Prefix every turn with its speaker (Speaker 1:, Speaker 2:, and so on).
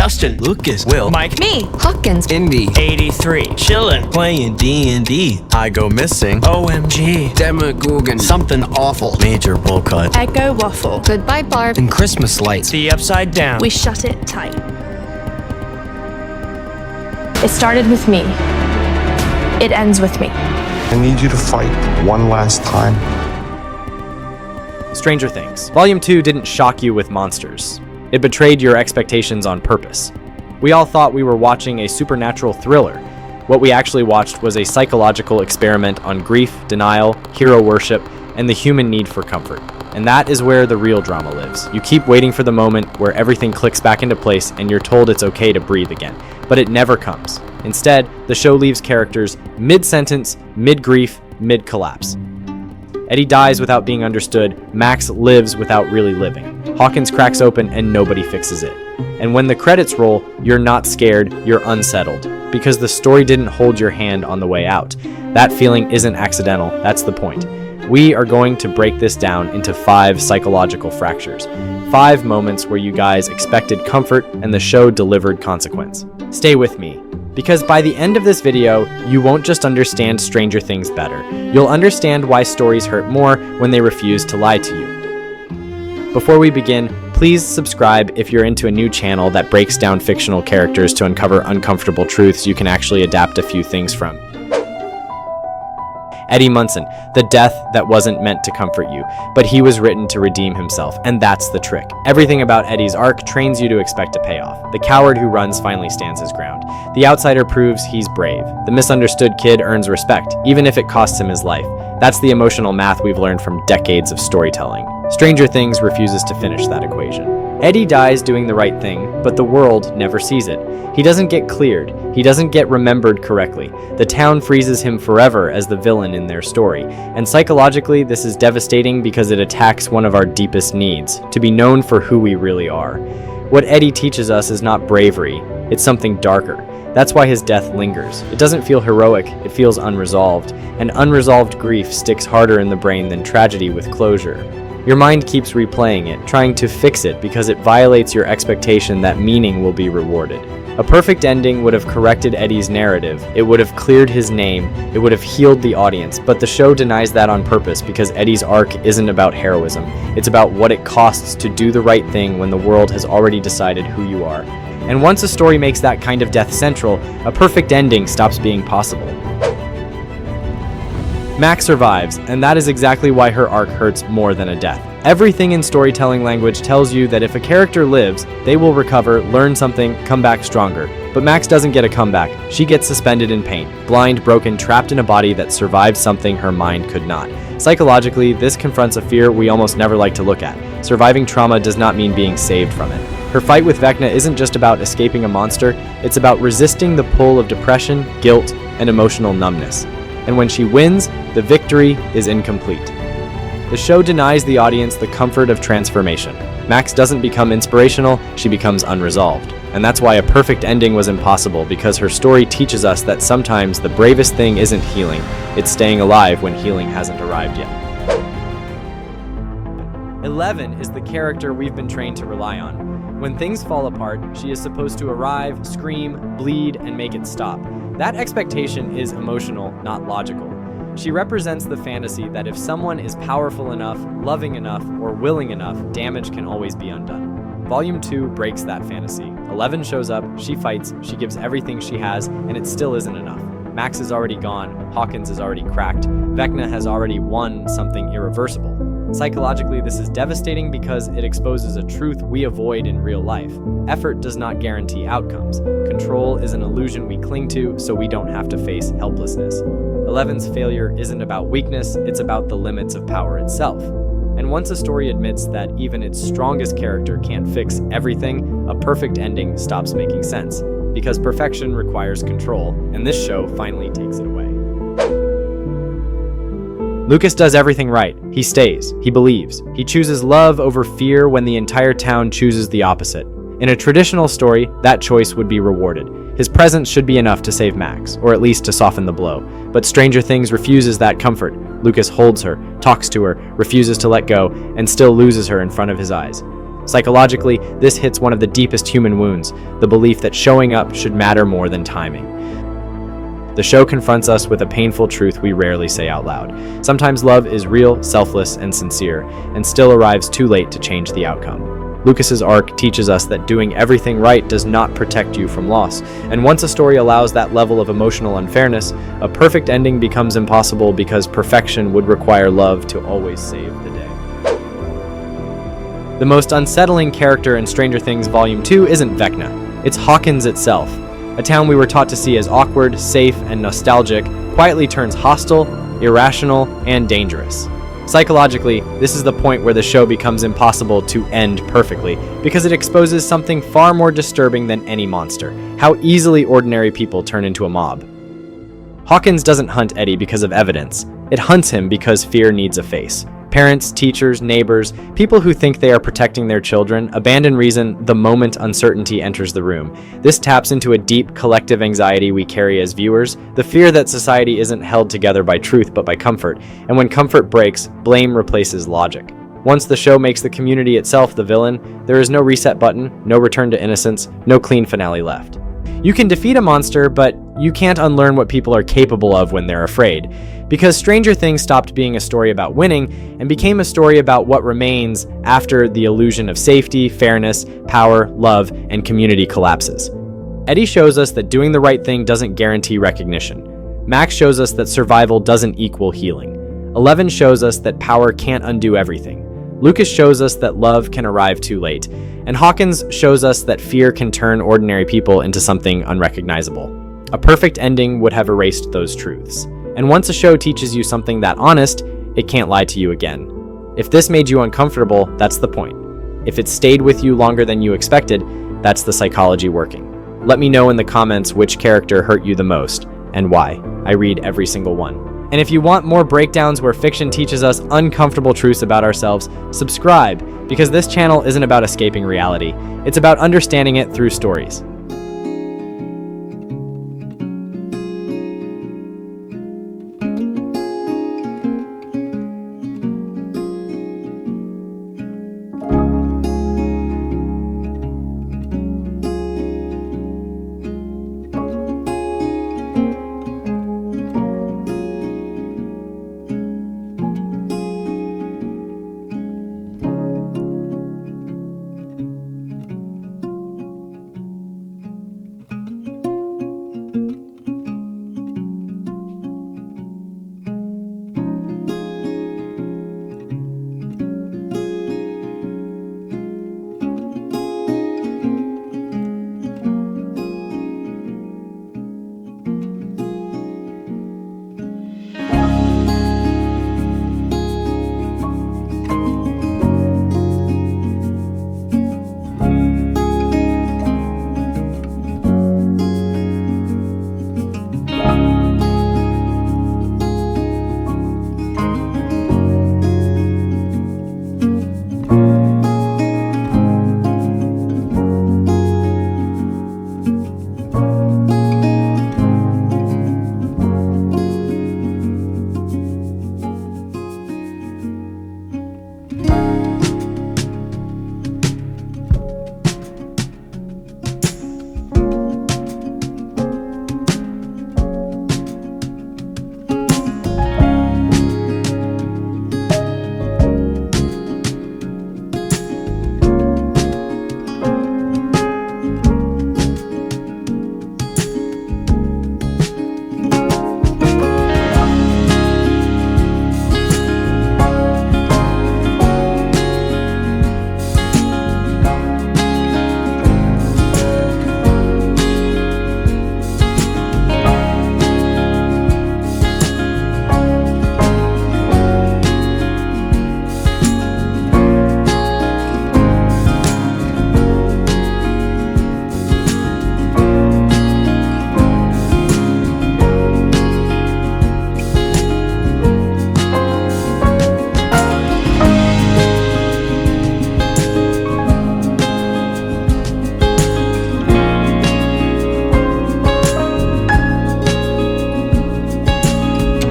Speaker 1: Dustin,
Speaker 2: Lucas,
Speaker 1: Will, Mike,
Speaker 3: Me.
Speaker 4: Hawkins.
Speaker 2: Indy,
Speaker 1: 83, chillin',
Speaker 2: playing D&D. I go missing.
Speaker 1: OMG,
Speaker 5: Demogorgon.
Speaker 2: Something awful. Major bowl cut.
Speaker 3: Echo Waffle.
Speaker 4: Goodbye, Barb.
Speaker 2: And Christmas lights.
Speaker 1: the Upside Down.
Speaker 3: We shut it tight. It started with me. It ends with me.
Speaker 6: I need you to fight one last time.
Speaker 7: Stranger Things. Volume 2 didn't shock you with monsters. It betrayed your expectations on purpose. We all thought we were watching a supernatural thriller. What we actually watched was a psychological experiment on grief, denial, hero worship, and the human need for comfort. And that is where the real drama lives. You keep waiting for the moment where everything clicks back into place and you're told it's okay to breathe again. But it never comes. Instead, the show leaves characters mid-sentence, mid-grief, mid-collapse. Eddie dies without being understood. Max lives without really living. Hawkins cracks open and nobody fixes it. And when the credits roll, you're not scared, you're unsettled. Because the story didn't hold your hand on the way out. That feeling isn't accidental, that's the point. We are going to break this down into 5 psychological fractures. 5 moments where you guys expected comfort and the show delivered consequence. Stay with me, because by the end of this video, you won't just understand Stranger Things better. You'll understand why stories hurt more when they refuse to lie to you. Before we begin, please subscribe if you're into a new channel that breaks down fictional characters to uncover uncomfortable truths you can actually adapt a few things from. Eddie Munson, the death that wasn't meant to comfort you, but he was written to redeem himself, and that's the trick. Everything about Eddie's arc trains you to expect a payoff. The coward who runs finally stands his ground. The outsider proves he's brave. The misunderstood kid earns respect, even if it costs him his life. That's the emotional math we've learned from decades of storytelling. Stranger Things refuses to finish that equation. Eddie dies doing the right thing, but the world never sees it. He doesn't get cleared. He doesn't get remembered correctly. The town freezes him forever as the villain in their story. And psychologically, this is devastating because it attacks one of our deepest needs, to be known for who we really are. What Eddie teaches us is not bravery, it's something darker. That's why his death lingers. It doesn't feel heroic, it feels unresolved. And unresolved grief sticks harder in the brain than tragedy with closure. Your mind keeps replaying it, trying to fix it because it violates your expectation that meaning will be rewarded. A perfect ending would have corrected Eddie's narrative, it would have cleared his name, it would have healed the audience, but the show denies that on purpose because Eddie's arc isn't about heroism. It's about what it costs to do the right thing when the world has already decided who you are. And once a story makes that kind of death central, a perfect ending stops being possible. Max survives, and that is exactly why her arc hurts more than a death. Everything in storytelling language tells you that if a character lives, they will recover, learn something, come back stronger. But Max doesn't get a comeback. She gets suspended in pain, blind, broken, trapped in a body that survived something her mind could not. Psychologically, this confronts a fear we almost never like to look at. Surviving trauma does not mean being saved from it. Her fight with Vecna isn't just about escaping a monster, it's about resisting the pull of depression, guilt, and emotional numbness. And when she wins, the victory is incomplete. The show denies the audience the comfort of transformation. Max doesn't become inspirational, she becomes unresolved. And that's why a perfect ending was impossible, because her story teaches us that sometimes the bravest thing isn't healing, it's staying alive when healing hasn't arrived yet. 11 is the character we've been trained to rely on. When things fall apart, she is supposed to arrive, scream, bleed, and make it stop. That expectation is emotional, not logical. She represents the fantasy that if someone is powerful enough, loving enough, or willing enough, damage can always be undone. Volume 2 breaks that fantasy. 11 shows up, she fights, she gives everything she has, and it still isn't enough. Max is already gone, Hawkins is already cracked, Vecna has already won something irreversible. Psychologically, this is devastating because it exposes a truth we avoid in real life. Effort does not guarantee outcomes. Control is an illusion we cling to so we don't have to face helplessness. 11's failure isn't about weakness, it's about the limits of power itself. And once a story admits that even its strongest character can't fix everything, a perfect ending stops making sense. Because perfection requires control, and this show finally takes it away. Lucas does everything right. He stays. He believes. He chooses love over fear when the entire town chooses the opposite. In a traditional story, that choice would be rewarded. His presence should be enough to save Max, or at least to soften the blow. But Stranger Things refuses that comfort. Lucas holds her, talks to her, refuses to let go, and still loses her in front of his eyes. Psychologically, this hits one of the deepest human wounds, the belief that showing up should matter more than timing. The show confronts us with a painful truth we rarely say out loud. Sometimes love is real, selfless, and sincere, and still arrives too late to change the outcome. Lucas's arc teaches us that doing everything right does not protect you from loss, and once a story allows that level of emotional unfairness, a perfect ending becomes impossible because perfection would require love to always save the day. The most unsettling character in Stranger Things Volume 2 isn't Vecna, it's Hawkins itself. A town we were taught to see as awkward, safe, and nostalgic quietly turns hostile, irrational, and dangerous. Psychologically, this is the point where the show becomes impossible to end perfectly, because it exposes something far more disturbing than any monster: how easily ordinary people turn into a mob. Hawkins doesn't hunt Eddie because of evidence. It hunts him because fear needs a face. Parents, teachers, neighbors, people who think they are protecting their children abandon reason the moment uncertainty enters the room. This taps into a deep collective anxiety we carry as viewers, the fear that society isn't held together by truth but by comfort, and when comfort breaks, blame replaces logic. Once the show makes the community itself the villain, there is no reset button, no return to innocence, no clean finale left. You can defeat a monster, but you can't unlearn what people are capable of when they're afraid. Because Stranger Things stopped being a story about winning and became a story about what remains after the illusion of safety, fairness, power, love, and community collapses. Eddie shows us that doing the right thing doesn't guarantee recognition. Max shows us that survival doesn't equal healing. Eleven shows us that power can't undo everything. Lucas shows us that love can arrive too late. And Hawkins shows us that fear can turn ordinary people into something unrecognizable. A perfect ending would have erased those truths. And once a show teaches you something that honest, it can't lie to you again. If this made you uncomfortable, that's the point. If it stayed with you longer than you expected, that's the psychology working. Let me know in the comments which character hurt you the most, and why. I read every single one. And if you want more breakdowns where fiction teaches us uncomfortable truths about ourselves, subscribe, because this channel isn't about escaping reality. It's about understanding it through stories.